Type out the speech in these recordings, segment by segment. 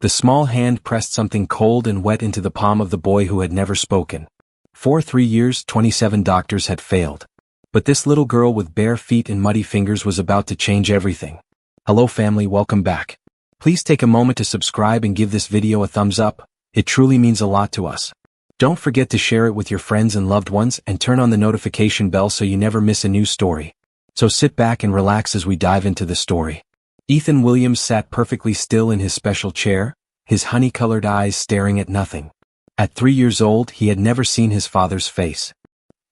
The small hand pressed something cold and wet into the palm of the boy who had never spoken. For 3 years, 27 doctors had failed. But this little girl with bare feet and muddy fingers was about to change everything. Hello family, welcome back. Please take a moment to subscribe and give this video a thumbs up. It truly means a lot to us. Don't forget to share it with your friends and loved ones and turn on the notification bell so you never miss a new story. So sit back and relax as we dive into the story. Ethan Williams sat perfectly still in his special chair, his honey-colored eyes staring at nothing. At 3 years old, he had never seen his father's face.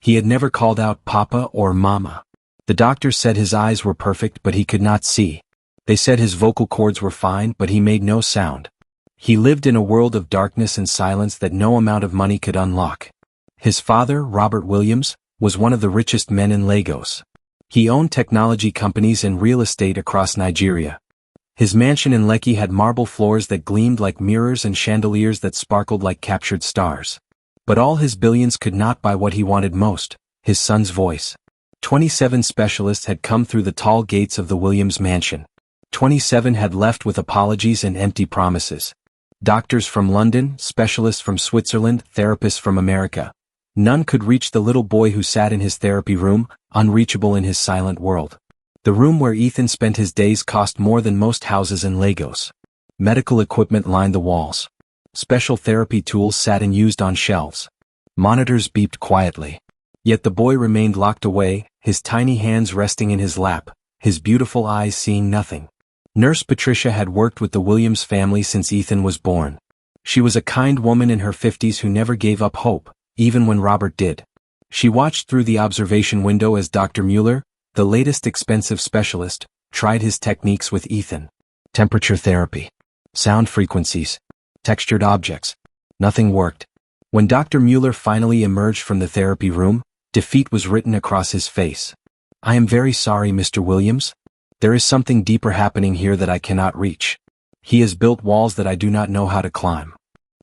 He had never called out Papa or Mama. The doctors said his eyes were perfect, but he could not see. They said his vocal cords were fine, but he made no sound. He lived in a world of darkness and silence that no amount of money could unlock. His father, Robert Williams, was one of the richest men in Lagos. He owned technology companies and real estate across Nigeria. His mansion in Lekki had marble floors that gleamed like mirrors and chandeliers that sparkled like captured stars. But all his billions could not buy what he wanted most, his son's voice. 27 specialists had come through the tall gates of the Williams mansion. 27 had left with apologies and empty promises. Doctors from London, specialists from Switzerland, therapists from America. None could reach the little boy who sat in his therapy room, unreachable in his silent world. The room where Ethan spent his days cost more than most houses in Lagos. Medical equipment lined the walls. Special therapy tools sat unused on shelves. Monitors beeped quietly. Yet the boy remained locked away, his tiny hands resting in his lap, his beautiful eyes seeing nothing. Nurse Patricia had worked with the Williams family since Ethan was born. She was a kind woman in her 50s who never gave up hope, even when Robert did. She watched through the observation window as Dr. Mueller, the latest expensive specialist, tried his techniques with Ethan. Temperature therapy. Sound frequencies. Textured objects. Nothing worked. When Dr. Mueller finally emerged from the therapy room, defeat was written across his face. I am very sorry, Mr. Williams. There is something deeper happening here that I cannot reach. He has built walls that I do not know how to climb.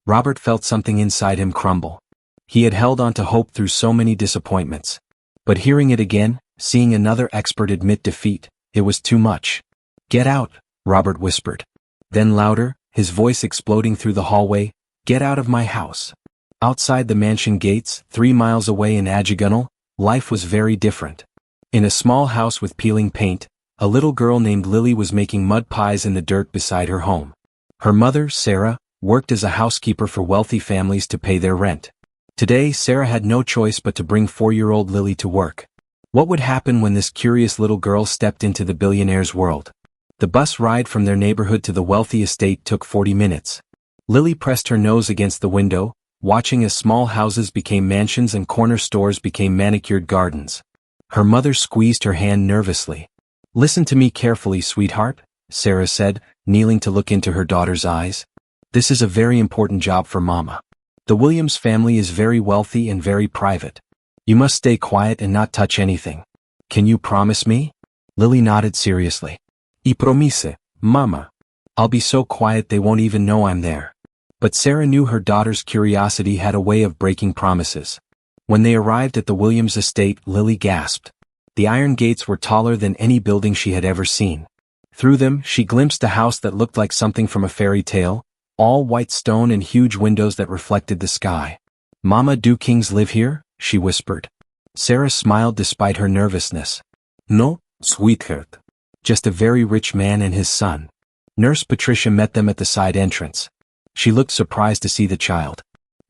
Robert felt something inside him crumble. He had held on to hope through so many disappointments. But hearing it again, seeing another expert admit defeat, it was too much. Get out, Robert whispered. Then louder, his voice exploding through the hallway, get out of my house. Outside the mansion gates, 3 miles away in Ajigunal, life was very different. In a small house with peeling paint, a little girl named Lily was making mud pies in the dirt beside her home. Her mother, Sarah, worked as a housekeeper for wealthy families to pay their rent. Today, Sarah had no choice but to bring 4-year-old Lily to work. What would happen when this curious little girl stepped into the billionaire's world? The bus ride from their neighborhood to the wealthy estate took 40 minutes. Lily pressed her nose against the window, watching as small houses became mansions and corner stores became manicured gardens. Her mother squeezed her hand nervously. Listen to me carefully, sweetheart, Sarah said, kneeling to look into her daughter's eyes. This is a very important job for Mama. The Williams family is very wealthy and very private. You must stay quiet and not touch anything. Can you promise me? Lily nodded seriously. I promise, Mama. I'll be so quiet they won't even know I'm there. But Sarah knew her daughter's curiosity had a way of breaking promises. When they arrived at the Williams estate, Lily gasped. The iron gates were taller than any building she had ever seen. Through them, she glimpsed a house that looked like something from a fairy tale, all white stone and huge windows that reflected the sky. Mama, do kings live here? She whispered. Sarah smiled despite her nervousness. No, sweetheart. Just a very rich man and his son. Nurse Patricia met them at the side entrance. She looked surprised to see the child.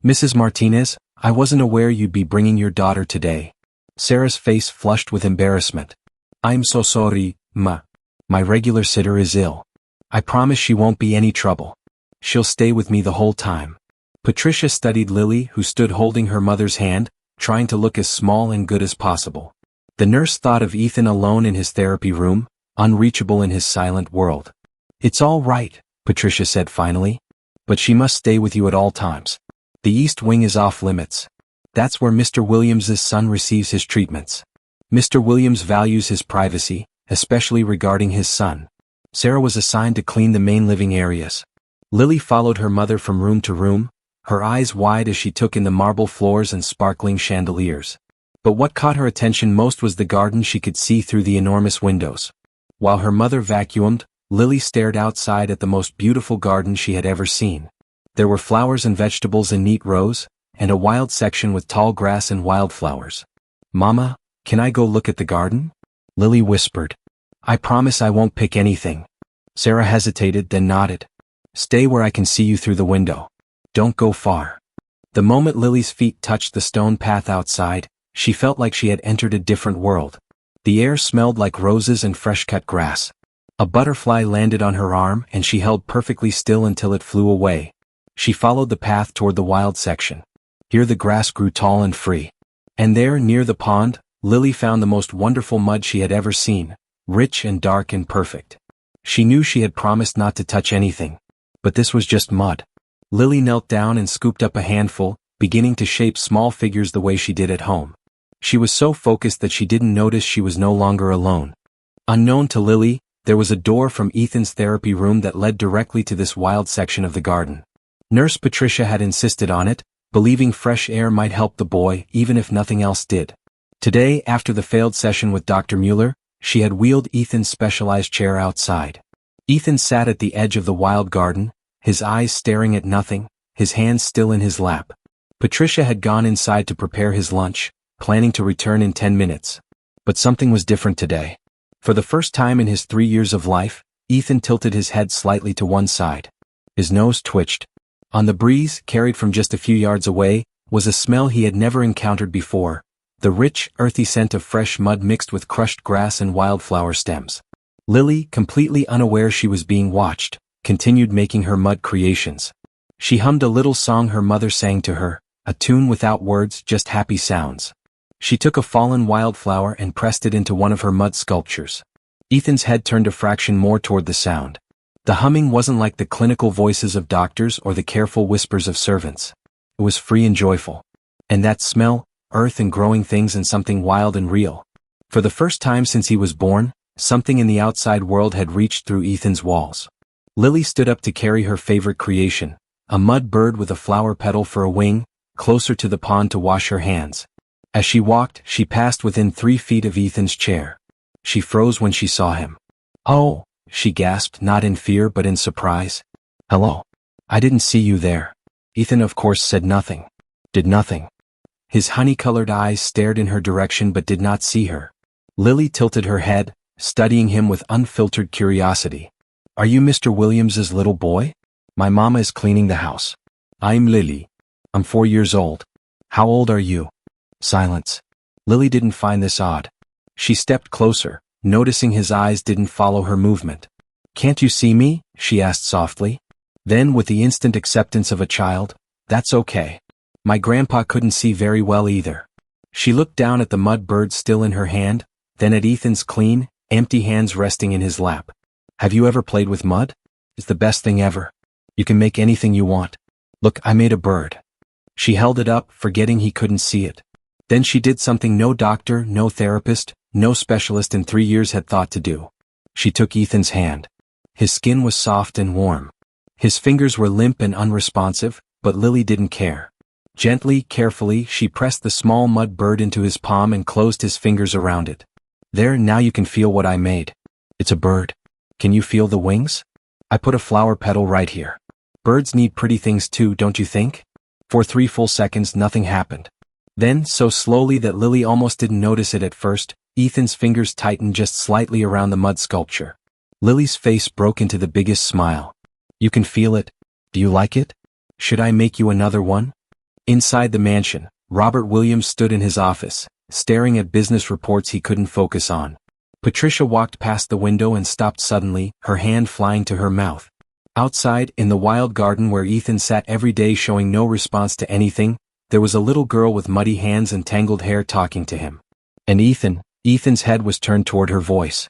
Mrs. Martinez, I wasn't aware you'd be bringing your daughter today. Sarah's face flushed with embarrassment. I'm so sorry, Ma. My regular sitter is ill. I promise she won't be any trouble. She'll stay with me the whole time. Patricia studied Lily, who stood holding her mother's hand, trying to look as small and good as possible. The nurse thought of Ethan alone in his therapy room, unreachable in his silent world. It's all right, Patricia said finally. But she must stay with you at all times. The East Wing is off limits. That's where Mr. Williams's son receives his treatments. Mr. Williams values his privacy, especially regarding his son. Sarah was assigned to clean the main living areas. Lily followed her mother from room to room, her eyes wide as she took in the marble floors and sparkling chandeliers. But what caught her attention most was the garden she could see through the enormous windows. While her mother vacuumed, Lily stared outside at the most beautiful garden she had ever seen. There were flowers and vegetables in neat rows, and a wild section with tall grass and wildflowers. "Mama, can I go look at the garden?" Lily whispered. "I promise I won't pick anything." Sarah hesitated, then nodded. "Stay where I can see you through the window. Don't go far." The moment Lily's feet touched the stone path outside, she felt like she had entered a different world. The air smelled like roses and fresh-cut grass. A butterfly landed on her arm and she held perfectly still until it flew away. She followed the path toward the wild section. Here the grass grew tall and free. And there, near the pond, Lily found the most wonderful mud she had ever seen, rich and dark and perfect. She knew she had promised not to touch anything. But this was just mud. Lily knelt down and scooped up a handful, beginning to shape small figures the way she did at home. She was so focused that she didn't notice she was no longer alone. Unknown to Lily, there was a door from Ethan's therapy room that led directly to this wild section of the garden. Nurse Patricia had insisted on it, believing fresh air might help the boy even if nothing else did. Today, after the failed session with Dr. Mueller, she had wheeled Ethan's specialized chair outside. Ethan sat at the edge of the wild garden, his eyes staring at nothing, his hands still in his lap. Patricia had gone inside to prepare his lunch, planning to return in 10 minutes. But something was different today. For the first time in his 3 years of life, Ethan tilted his head slightly to one side. His nose twitched. On the breeze, carried from just a few yards away, was a smell he had never encountered before, the rich, earthy scent of fresh mud mixed with crushed grass and wildflower stems. Lily, completely unaware she was being watched, continued making her mud creations. She hummed a little song her mother sang to her, a tune without words, just happy sounds. She took a fallen wildflower and pressed it into one of her mud sculptures. Ethan's head turned a fraction more toward the sound. The humming wasn't like the clinical voices of doctors or the careful whispers of servants. It was free and joyful. And that smell, earth and growing things and something wild and real. For the first time since he was born, something in the outside world had reached through Ethan's walls. Lily stood up to carry her favorite creation, a mud bird with a flower petal for a wing, closer to the pond to wash her hands. As she walked, she passed within 3 feet of Ethan's chair. She froze when she saw him. "Oh," she gasped, not in fear but in surprise. "Hello. I didn't see you there." Ethan of course said nothing. Did nothing. His honey-colored eyes stared in her direction but did not see her. Lily tilted her head, studying him with unfiltered curiosity. "Are you Mr. Williams's little boy? My mama is cleaning the house." "I'm Lily. I'm 4 years old." "How old are you?" Silence. Lily didn't find this odd. She stepped closer, noticing his eyes didn't follow her movement. "Can't you see me?" she asked softly. Then, with the instant acceptance of a child, "That's okay. My grandpa couldn't see very well either." She looked down at the mud bird still in her hand, then at Ethan's clean, empty hands resting in his lap. "Have you ever played with mud? It's the best thing ever. You can make anything you want. Look, I made a bird." She held it up, forgetting he couldn't see it. Then she did something no doctor, no therapist, no specialist in 3 years had thought to do. She took Ethan's hand. His skin was soft and warm. His fingers were limp and unresponsive, but Lily didn't care. Gently, carefully, she pressed the small mud bird into his palm and closed his fingers around it. "There, now you can feel what I made. It's a bird. Can you feel the wings? I put a flower petal right here. Birds need pretty things too, don't you think?" For 3 full seconds nothing happened. Then, so slowly that Lily almost didn't notice it at first, Ethan's fingers tightened just slightly around the mud sculpture. Lily's face broke into the biggest smile. "You can feel it. Do you like it? Should I make you another one?" Inside the mansion, Robert Williams stood in his office, staring at business reports he couldn't focus on. Patricia walked past the window and stopped suddenly, her hand flying to her mouth. Outside, in the wild garden where Ethan sat every day showing no response to anything, there was a little girl with muddy hands and tangled hair talking to him. And Ethan's head was turned toward her voice.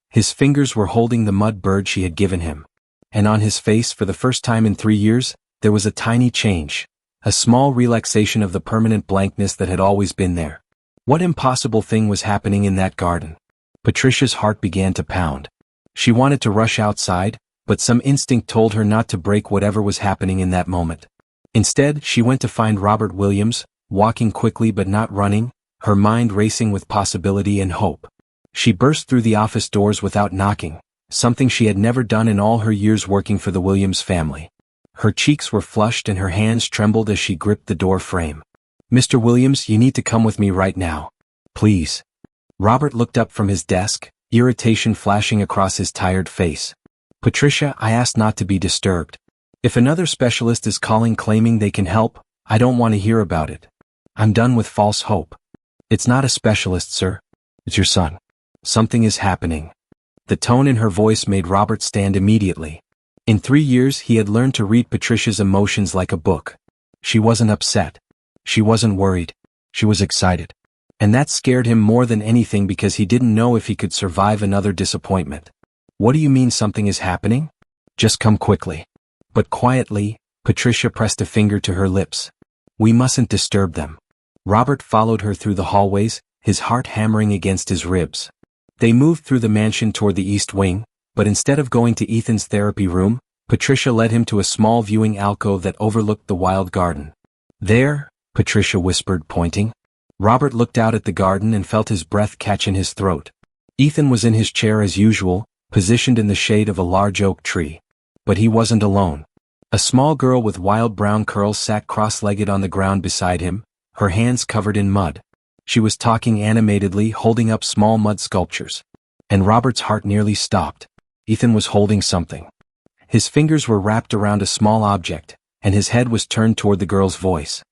His fingers were holding the mud bird she had given him. And on his face, for the first time in 3 years, there was a tiny change. A small relaxation of the permanent blankness that had always been there. What impossible thing was happening in that garden? Patricia's heart began to pound. She wanted to rush outside, but some instinct told her not to break whatever was happening in that moment. Instead, she went to find Robert Williams, walking quickly but not running, her mind racing with possibility and hope. She burst through the office doors without knocking, something she had never done in all her years working for the Williams family. Her cheeks were flushed and her hands trembled as she gripped the door frame. "Mr. Williams, you need to come with me right now. Please." Robert looked up from his desk, irritation flashing across his tired face. "Patricia, I asked not to be disturbed. If another specialist is calling claiming they can help, I don't want to hear about it. I'm done with false hope." "It's not a specialist, sir. It's your son. Something is happening." The tone in her voice made Robert stand immediately. In 3 years he had learned to read Patricia's emotions like a book. She wasn't upset. She wasn't worried. She was excited. And that scared him more than anything because he didn't know if he could survive another disappointment. "What do you mean something is happening? Just come quickly." But quietly, Patricia pressed a finger to her lips. "We mustn't disturb them." Robert followed her through the hallways, his heart hammering against his ribs. They moved through the mansion toward the east wing, but instead of going to Ethan's therapy room, Patricia led him to a small viewing alcove that overlooked the wild garden. "There," Patricia whispered, pointing. Robert looked out at the garden and felt his breath catch in his throat. Ethan was in his chair as usual, positioned in the shade of a large oak tree. But he wasn't alone. A small girl with wild brown curls sat cross-legged on the ground beside him, her hands covered in mud. She was talking animatedly, holding up small mud sculptures. And Robert's heart nearly stopped. Ethan was holding something. His fingers were wrapped around a small object, and his head was turned toward the girl's voice.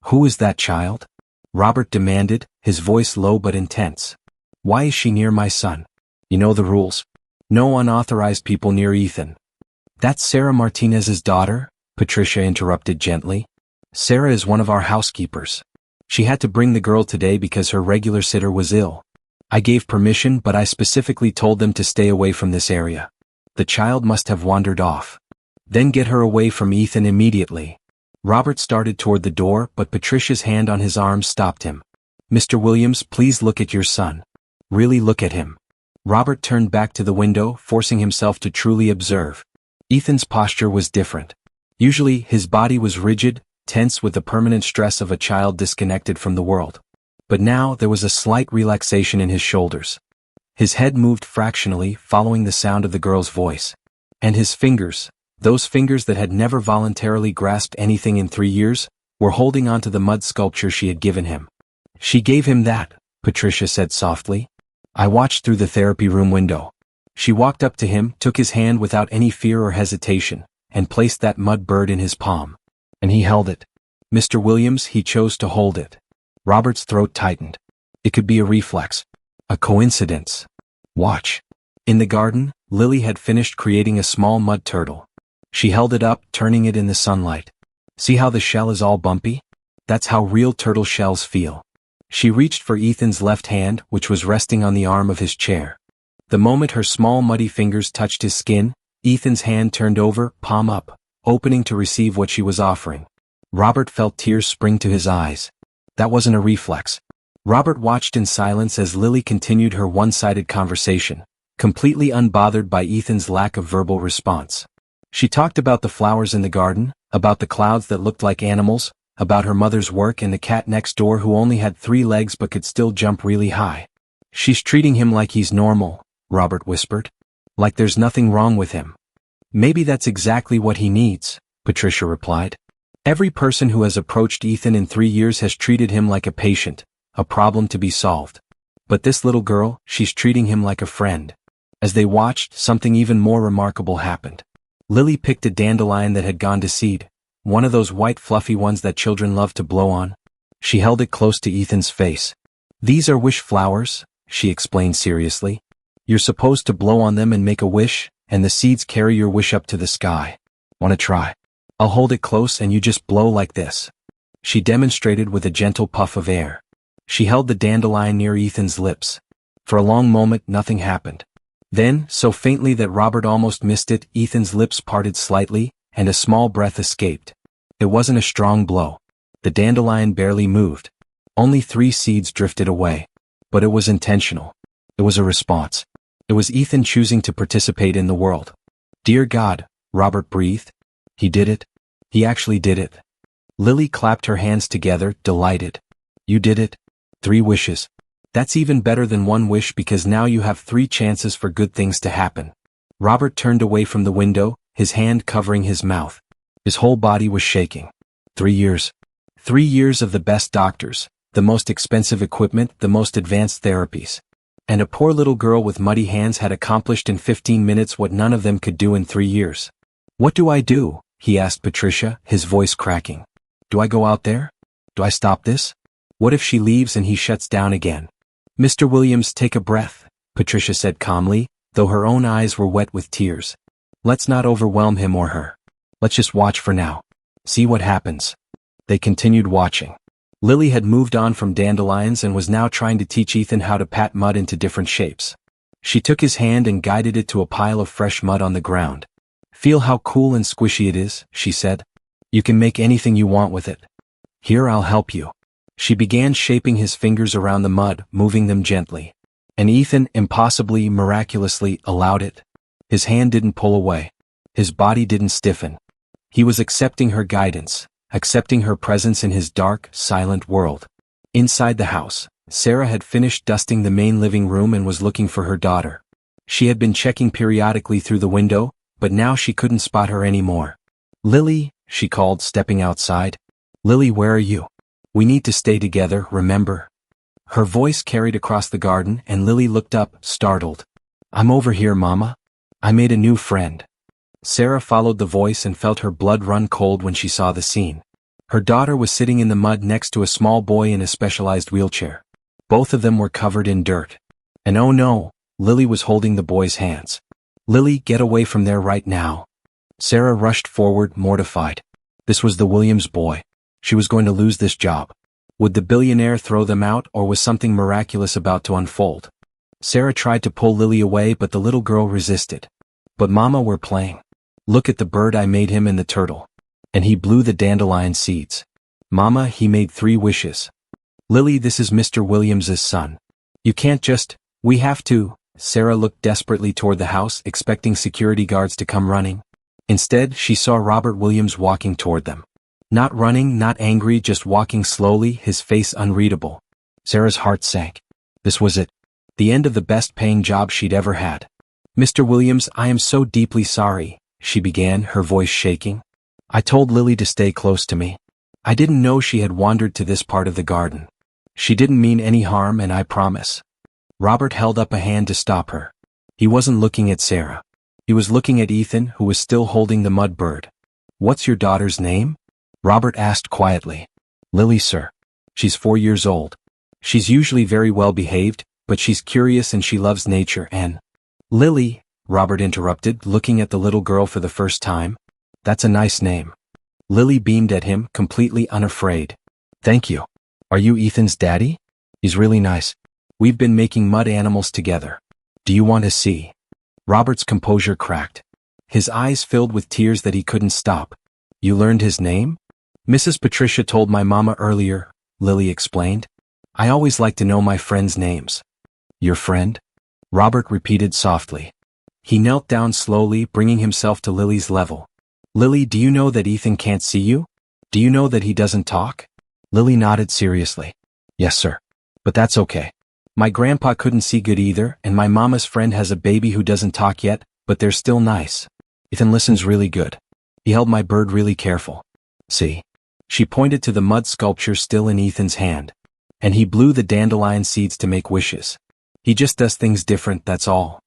"Who is that child?" Robert demanded, his voice low but intense. "Why is she near my son? You know the rules. No unauthorized people near Ethan." "That's Sarah Martinez's daughter?" Patricia interrupted gently. "Sarah is one of our housekeepers. She had to bring the girl today because her regular sitter was ill. I gave permission, but I specifically told them to stay away from this area. The child must have wandered off. Then get her away from Ethan immediately." Robert started toward the door, but Patricia's hand on his arm stopped him. "Mr. Williams, please look at your son. Really look at him." Robert turned back to the window, forcing himself to truly observe. Ethan's posture was different. Usually, his body was rigid, tense with the permanent stress of a child disconnected from the world. But now there was a slight relaxation in his shoulders. His head moved fractionally, following the sound of the girl's voice. And his fingers, those fingers that had never voluntarily grasped anything in 3 years, were holding onto the mud sculpture she had given him. "She gave him that," Patricia said softly. "I watched through the therapy room window." She walked up to him, took his hand without any fear or hesitation, and placed that mud bird in his palm. And he held it. Mr. Williams, he chose to hold it. Robert's throat tightened. It could be a reflex. A coincidence. Watch. In the garden, Lily had finished creating a small mud turtle. She held it up, turning it in the sunlight. "See how the shell is all bumpy? That's how real turtle shells feel." She reached for Ethan's left hand, which was resting on the arm of his chair. The moment her small muddy fingers touched his skin, Ethan's hand turned over, palm up, opening to receive what she was offering. Robert felt tears spring to his eyes. That wasn't a reflex. Robert watched in silence as Lily continued her one-sided conversation, completely unbothered by Ethan's lack of verbal response. She talked about the flowers in the garden, about the clouds that looked like animals, about her mother's work and the cat next door who only had 3 legs but could still jump really high. "She's treating him like he's normal," Robert whispered. "Like there's nothing wrong with him." "Maybe that's exactly what he needs," Patricia replied. "Every person who has approached Ethan in 3 years has treated him like a patient, a problem to be solved. But this little girl, she's treating him like a friend." As they watched, something even more remarkable happened. Lily picked a dandelion that had gone to seed, one of those white fluffy ones that children love to blow on. She held it close to Ethan's face. "These are wish flowers," she explained seriously. "You're supposed to blow on them and make a wish, and the seeds carry your wish up to the sky. Wanna try? I'll hold it close and you just blow like this." She demonstrated with a gentle puff of air. She held the dandelion near Ethan's lips. For a long moment nothing happened. Then, so faintly that Robert almost missed it, Ethan's lips parted slightly, and a small breath escaped. It wasn't a strong blow. The dandelion barely moved. Only 3 seeds drifted away. But it was intentional. It was a response. It was Ethan choosing to participate in the world. "Dear God," Robert breathed. "He did it. He actually did it." Lily clapped her hands together, delighted. "You did it. 3 wishes. That's even better than 1 wish because now you have 3 chances for good things to happen." Robert turned away from the window, his hand covering his mouth. His whole body was shaking. 3 years. 3 years of the best doctors, the most expensive equipment, the most advanced therapies. And a poor little girl with muddy hands had accomplished in 15 minutes what none of them could do in 3 years. "What do I do?" he asked Patricia, his voice cracking. "Do I go out there? Do I stop this? What if she leaves and he shuts down again?" "Mr. Williams, take a breath," Patricia said calmly, though her own eyes were wet with tears. "Let's not overwhelm him or her. Let's just watch for now. See what happens." They continued watching. Lily had moved on from dandelions and was now trying to teach Ethan how to pat mud into different shapes. She took his hand and guided it to a pile of fresh mud on the ground. "Feel how cool and squishy it is," she said. "You can make anything you want with it. Here, I'll help you." She began shaping his fingers around the mud, moving them gently. And Ethan, impossibly, miraculously, allowed it. His hand didn't pull away. His body didn't stiffen. He was accepting her guidance, accepting her presence in his dark, silent world. Inside the house, Sarah had finished dusting the main living room and was looking for her daughter. She had been checking periodically through the window, but now she couldn't spot her anymore. "Lily," she called, stepping outside. "Lily, where are you? We need to stay together, remember?" Her voice carried across the garden and Lily looked up, startled. "I'm over here, Mama. I made a new friend." Sarah followed the voice and felt her blood run cold when she saw the scene. Her daughter was sitting in the mud next to a small boy in a specialized wheelchair. Both of them were covered in dirt. And oh no, Lily was holding the boy's hands. "Lily, get away from there right now." Sarah rushed forward, mortified. This was the Williams boy. She was going to lose this job. Would the billionaire throw them out, or was something miraculous about to unfold? Sarah tried to pull Lily away, but the little girl resisted. "But Mama, we're playing. Look at the bird I made him and the turtle." And he blew the dandelion seeds. "Mama, he made 3 wishes." "Lily, this is Mr. Williams's son. You can't just, we have to." Sarah looked desperately toward the house, expecting security guards to come running. Instead, she saw Robert Williams walking toward them. Not running, not angry, just walking slowly, his face unreadable. Sarah's heart sank. This was it. The end of the best-paying job she'd ever had. "Mr. Williams, I am so deeply sorry," she began, her voice shaking. "I told Lily to stay close to me. I didn't know she had wandered to this part of the garden. She didn't mean any harm, and I promise." Robert held up a hand to stop her. He wasn't looking at Sarah. He was looking at Ethan, who was still holding the mud bird. "What's your daughter's name?" Robert asked quietly. "Lily, sir. She's 4 years old. She's usually very well behaved, but she's curious and she loves nature and—" "Lily," Robert interrupted, looking at the little girl for the first time. "That's a nice name." Lily beamed at him, completely unafraid. "Thank you. Are you Ethan's daddy? He's really nice. We've been making mud animals together. Do you want to see?" Robert's composure cracked. His eyes filled with tears that he couldn't stop. "You learned his name?" "Mrs. Patricia told my mama earlier," Lily explained. "I always like to know my friends' names." "Your friend?" Robert repeated softly. He knelt down slowly, bringing himself to Lily's level. "Lily, do you know that Ethan can't see you? Do you know that he doesn't talk?" Lily nodded seriously. "Yes, sir. But that's okay. My grandpa couldn't see good either, and my mama's friend has a baby who doesn't talk yet, but they're still nice. Ethan listens really good. He held my bird really careful. See?" She pointed to the mud sculpture still in Ethan's hand. "And he blew the dandelion seeds to make wishes. He just does things different, that's all."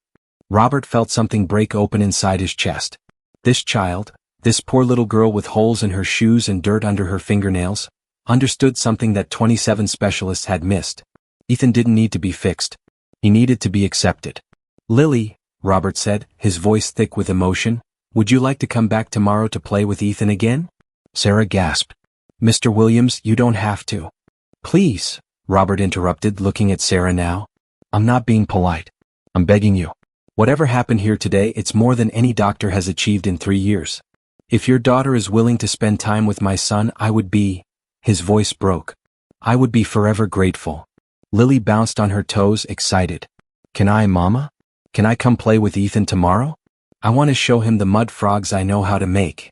Robert felt something break open inside his chest. This child, this poor little girl with holes in her shoes and dirt under her fingernails, understood something that 27 specialists had missed. Ethan didn't need to be fixed. He needed to be accepted. "Lily," Robert said, his voice thick with emotion, "would you like to come back tomorrow to play with Ethan again?" Sarah gasped. "Mr. Williams, you don't have to." "Please," Robert interrupted, looking at Sarah now. "I'm not being polite. I'm begging you. Whatever happened here today, it's more than any doctor has achieved in 3 years. If your daughter is willing to spend time with my son, I would be—" His voice broke. "I would be forever grateful." Lily bounced on her toes, excited. "Can I, Mama? Can I come play with Ethan tomorrow? I want to show him the mud frogs I know how to make."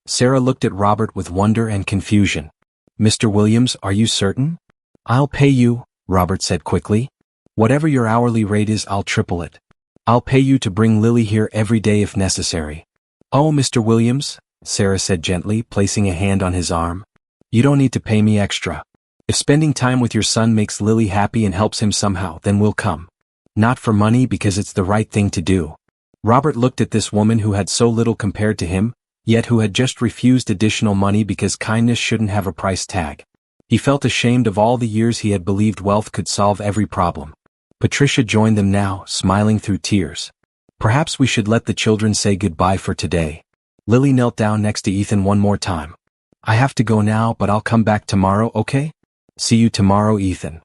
Sarah looked at Robert with wonder and confusion. "Mr. Williams, are you certain?" "I'll pay you," Robert said quickly. "Whatever your hourly rate is, I'll triple it." I'll pay you to bring Lily here every day if necessary. Oh, Mr. Williams, Sarah said gently, placing a hand on his arm. You don't need to pay me extra. If spending time with your son makes Lily happy and helps him somehow, then we'll come. Not for money, because it's the right thing to do. Robert looked at this woman who had so little compared to him, yet who had just refused additional money because kindness shouldn't have a price tag. He felt ashamed of all the years he had believed wealth could solve every problem. Patricia joined them now, smiling through tears. Perhaps we should let the children say goodbye for today. Lily knelt down next to Ethan one more time. I have to go now, but I'll come back tomorrow, okay? See you tomorrow, Ethan.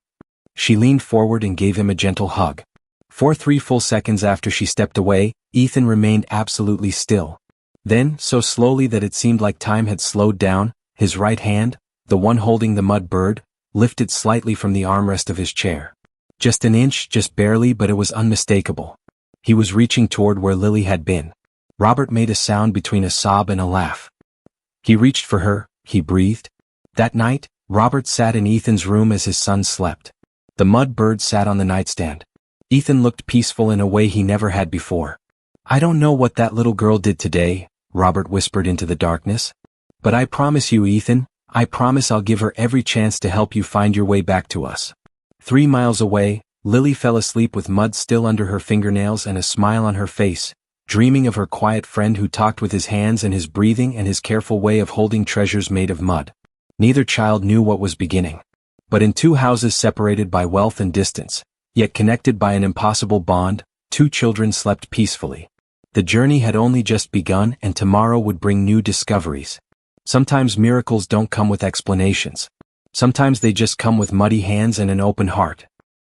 She leaned forward and gave him a gentle hug. For 3 full seconds after she stepped away, Ethan remained absolutely still. Then, so slowly that it seemed like time had slowed down, his right hand, the one holding the mud bird, lifted slightly from the armrest of his chair. Just an inch, just barely, but it was unmistakable. He was reaching toward where Lily had been. Robert made a sound between a sob and a laugh. He reached for her, he breathed. That night, Robert sat in Ethan's room as his son slept. The mud bird sat on the nightstand. Ethan looked peaceful in a way he never had before. I don't know what that little girl did today, Robert whispered into the darkness. But I promise you, Ethan, I promise I'll give her every chance to help you find your way back to us. 3 miles away, Lily fell asleep with mud still under her fingernails and a smile on her face, dreaming of her quiet friend who talked with his hands and his breathing and his careful way of holding treasures made of mud. Neither child knew what was beginning. But in 2 houses separated by wealth and distance, yet connected by an impossible bond, 2 children slept peacefully. The journey had only just begun, and tomorrow would bring new discoveries. Sometimes miracles don't come with explanations. Sometimes they just come with muddy hands and an open heart.